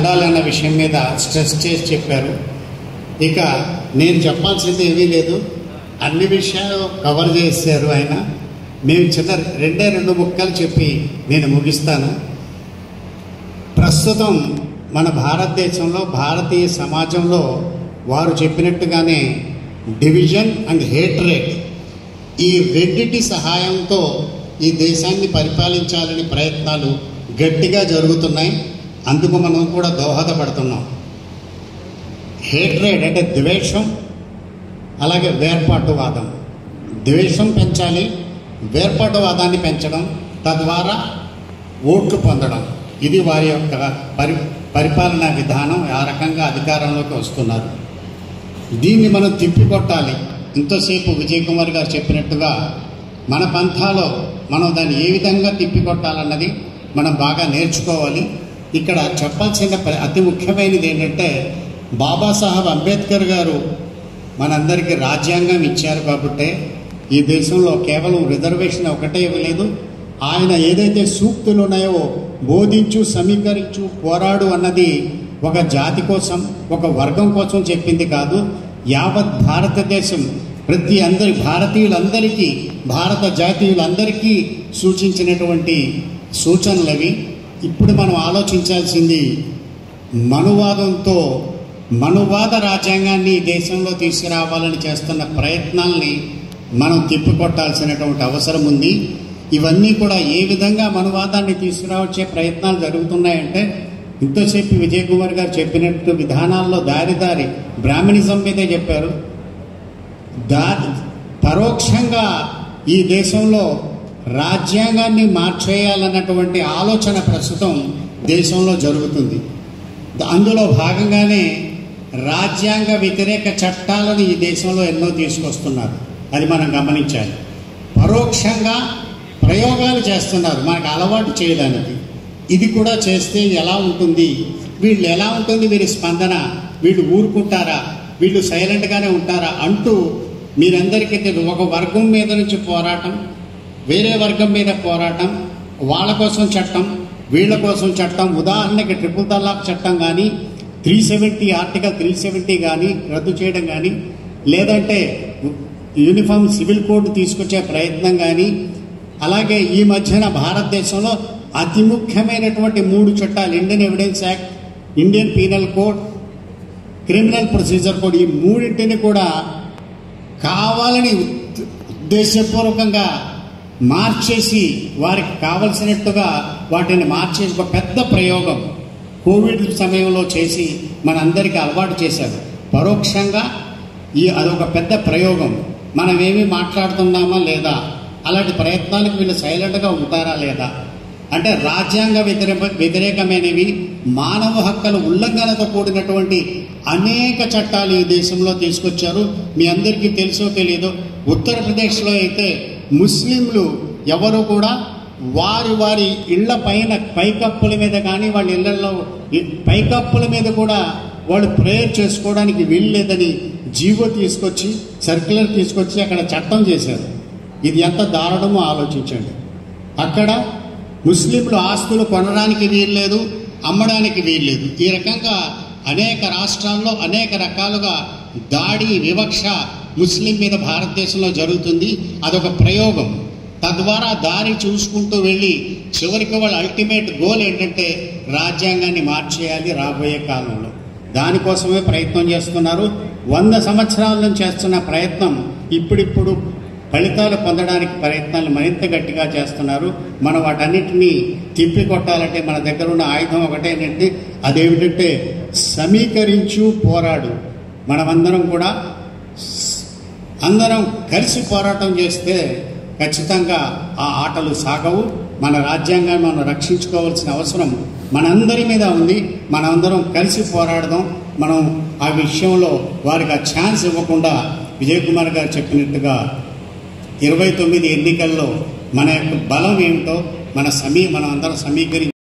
ఉండాలన్న విషయం మీద స్ట్రెస్ చేసి చెప్పారు. ఇక నేను చెప్పాల్సింది ఏమీ లేదు, అన్ని విషయాలు కవర్ చేశారు ఆయన. మేము చిన్న రెండు ముక్కలు చెప్పి నేను ముగిస్తాను. ప్రస్తుతం మన భారతదేశంలో, భారతీయ సమాజంలో వారు చెప్పినట్టుగానే డివిజన్ అండ్ హేట్రేట్, ఈ రెండిటి సహాయంతో ఈ దేశాన్ని పరిపాలించాలని ప్రయత్నాలు గట్టిగా జరుగుతున్నాయి. అందుకు మనం కూడా దోహదపడుతున్నాం. హేట్రేట్ అంటే ద్వేషం, అలాగే వేర్పాటువాదం. ద్వేషం పెంచాలి, వేర్పాటువాదాన్ని పెంచడం, తద్వారా ఓట్లు పొందడం. ఇది వారి యొక్క పరిపాలనా విధానం. ఆ రకంగా అధికారంలోకి వస్తున్నారు. దీన్ని మనం తిప్పికొట్టాలి. ఇంతసేపు విజయ్ కుమార్ గారు చెప్పినట్టుగా మన పంథాలో మనం దాన్ని ఏ విధంగా తిప్పికొట్టాలన్నది మనం బాగా నేర్చుకోవాలి. ఇక్కడ చెప్పాల్సిన అతి ముఖ్యమైనది ఏంటంటే, బాబాసాహెబ్ అంబేద్కర్ గారు మనందరికీ రాజ్యాంగం ఇచ్చారు కాబట్టి ఈ దేశంలో కేవలం రిజర్వేషన్ ఒకటే ఇవ్వలేదు. ఆయన ఏదైతే సూక్తులు ఉన్నాయో, బోధించు, సమీకరించు, పోరాడు అన్నది ఒక జాతి కోసం, ఒక వర్గం కోసం చెప్పింది కాదు. యావత్ భారతదేశం అందరి భారతీయులందరికీ, భారత జాతీయులందరికీ సూచించినటువంటి సూచనలవి. ఇప్పుడు మనం ఆలోచించాల్సింది మనువాద రాజ్యాంగాన్ని దేశంలో తీసుకురావాలని చేస్తున్న ప్రయత్నాల్ని మనం తిప్పికొట్టాల్సినటువంటి అవసరం ఉంది. ఇవన్నీ కూడా ఏ విధంగా మనువాదాన్ని తీసుకురావచ్చే ప్రయత్నాలు జరుగుతున్నాయంటే, ఇంతసేపు విజయ్ కుమార్ గారు చెప్పినట్టు విధానాల్లో దారి బ్రాహ్మణిజం మీదే చెప్పారు. పరోక్షంగా ఈ దేశంలో రాజ్యాంగాన్ని మార్చేయాలన్నటువంటి ఆలోచన ప్రస్తుతం దేశంలో జరుగుతుంది. అందులో భాగంగానే రాజ్యాంగ వ్యతిరేక చట్టాలను ఈ దేశంలో ఎన్నో తీసుకొస్తున్నారు. అది మనం గమనించాలి. పరోక్షంగా ప్రయోగాలు చేస్తున్నారు మనకు అలవాటు చేయడానికి. ఇది కూడా చేస్తే ఎలా ఉంటుంది, వీళ్ళు ఎలా ఉంటుంది, వీరి స్పందన, వీళ్ళు ఊరుకుంటారా, వీళ్ళు సైలెంట్గానే ఉంటారా అంటూ మీరందరికీ ఒక వర్గం మీద నుంచి పోరాటం, వేరే వర్గం మీద పోరాటం, వాళ్ళ కోసం చట్టం, వీళ్ళ కోసం చట్టం. ఉదాహరణకి ట్రిపుల్ తలాక్ చట్టం కానీ, 370 ఆర్టికల్ 370 కానీ రద్దు చేయడం కానీ, లేదంటే యూనిఫామ్ సివిల్ కోడ్ తీసుకొచ్చే ప్రయత్నం కానీ, అలాగే ఈ మధ్యన భారతదేశంలో అతి ముఖ్యమైనటువంటి 3 చట్టాలు, Indian evidence act, Indian penal code, criminal procedure code, ఈ మూడింటిని కూడా కావాలని ఉద్దేశపూర్వకంగా మార్చేసి, వారికి కావలసినట్టుగా వాటిని మార్చేసి ఒక పెద్ద ప్రయోగం కోవిడ్ సమయంలో చేసి మనందరికీ అలవాటు చేశారు. పరోక్షంగా అదొక పెద్ద ప్రయోగం. మనమేమి మాట్లాడుతున్నామా లేదా, అలాంటి ప్రయత్నాలకు వీళ్ళు సైలెంట్గా ఉంటారా లేదా అంటే, రాజ్యాంగ వ్యతిరేకమైనవి, మానవ హక్కుల ఉల్లంఘనతో కూడినటువంటి అనేక చట్టాలు ఈ దేశంలో తీసుకొచ్చారు. మీ అందరికీ తెలుసో తెలియదో, ఉత్తరప్రదేశ్లో అయితే ముస్లింలు ఎవరు కూడా వారి ఇళ్ల పైన పైకప్పుల మీద కానీ, వాళ్ళ ఇళ్లలో పైకప్పుల మీద కూడా వాళ్ళు ప్రేయర్ చేసుకోవడానికి వీల్లేదని జీవో తీసుకొచ్చి, సర్క్యులర్ తీసుకొచ్చి అక్కడ చట్టం చేశారు. ఇది ఎంత దారుణమో ఆలోచించండి. అక్కడ ముస్లింలు ఆస్తులు కొనడానికి వీల్లేదు, అమ్మడానికి వీల్లేదు. ఈ రకంగా అనేక రాష్ట్రాల్లో అనేక రకాలుగా దాడి, వివక్ష ముస్లిం మీద భారతదేశంలో జరుగుతుంది. అదొక ప్రయోగం. తద్వారా దారి చూసుకుంటూ వెళ్ళి చివరికి వాళ్ళ అల్టిమేట్ గోల్ ఏంటంటే రాజ్యాంగాన్ని మార్చేయాలి రాబోయే కాలంలో. దానికోసమే ప్రయత్నం చేస్తున్నారు. 100 సంవత్సరాల నుంచి చేస్తున్న ప్రయత్నం ఇప్పుడిప్పుడు ఫలితాలు పొందడానికి ప్రయత్నాలు మరింత గట్టిగా చేస్తున్నారు. మనం వాటన్నిటినీ తిప్పికొట్టాలంటే మన దగ్గర ఉన్న ఆయుధం ఒకటేనంటే, అదేమిటంటే సమీకరించు, పోరాడు. మనమందరం కూడా అందరం కలిసి పోరాటం చేస్తే ఖచ్చితంగా ఆ ఆటలు సాగవు. మన రాజ్యాంగాన్ని మనం రక్షించుకోవాల్సిన అవసరం మనందరి మీద ఉంది. మనందరం కలిసి పోరాడదాం. మనం ఆ విషయంలో వారికి ఆ ఛాన్స్ ఇవ్వకుండా విజయ్ కుమార్ గారు చెప్పినట్టుగా 29 ఎన్నికల్లో మన యొక్క బలం ఏమిటో మనం అందరం సమీకరించి